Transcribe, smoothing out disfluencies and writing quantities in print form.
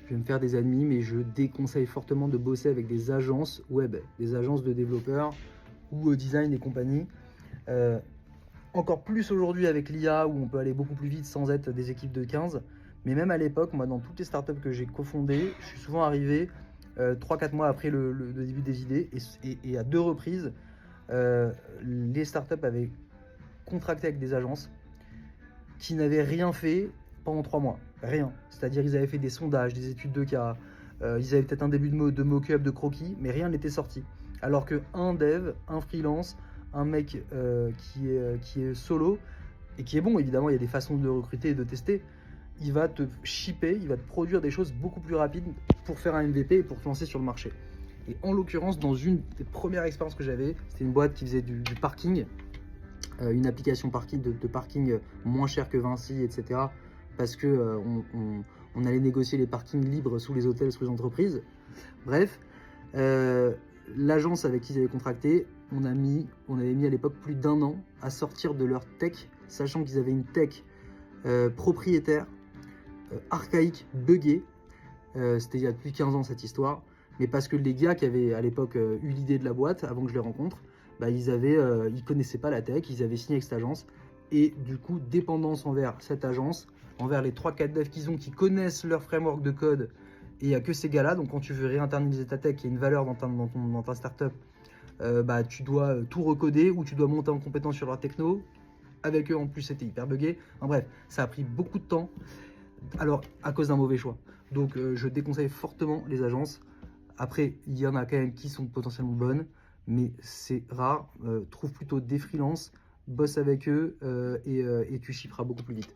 je vais me faire des ennemis, mais je déconseille fortement de bosser avec des agences web, des agences de développeurs ou design et compagnie. Encore plus aujourd'hui avec l'IA où on peut aller beaucoup plus vite sans être des équipes de 15. Mais même à l'époque, moi dans toutes les startups que j'ai cofondées, je suis souvent arrivé 3-4 mois après le début des idées et à 2 reprises, les startups avaient contracté avec des agences qui n'avaient rien fait pendant 3 mois. Rien. C'est-à-dire ils avaient fait des sondages, des études de cas, ils avaient peut-être un début de mock-up, de croquis, mais rien n'était sorti. Alors qu'un dev, un freelance, un mec qui est solo, et qui est bon, évidemment, il y a des façons de le recruter et de tester, il va te shipper, il va te produire des choses beaucoup plus rapides pour faire un MVP et pour te lancer sur le marché. Et en l'occurrence, dans une des premières expériences que j'avais, c'était une boîte qui faisait du parking, une application parking, de parking moins cher que Vinci, etc. Parce que on allait négocier les parkings libres sous les hôtels, sous les entreprises. Bref, l'agence avec qui ils avaient contracté, on avait mis à l'époque plus d'1 an à sortir de leur tech, sachant qu'ils avaient une tech propriétaire, archaïque, buggée. C'était il y a plus de 15 ans cette histoire, mais parce que les gars qui avaient à l'époque eu l'idée de la boîte, avant que je les rencontre, bah, ils connaissaient pas la tech, ils avaient signé avec cette agence, et du coup, dépendance envers cette agence, envers les 3-4 devs qu'ils ont, qui connaissent leur framework de code, et il n'y a que ces gars-là. Donc quand tu veux réinternaliser ta tech, il y a une valeur dans ta startup, bah, tu dois tout recoder ou tu dois monter en compétence sur leur techno. Avec eux en plus c'était hyper buggé. En bref, ça a pris beaucoup de temps, alors à cause d'un mauvais choix. Donc je déconseille fortement les agences. Après, il y en a quand même qui sont potentiellement bonnes, mais c'est rare. Trouve plutôt des freelances, bosse avec eux et tu shipperas beaucoup plus vite.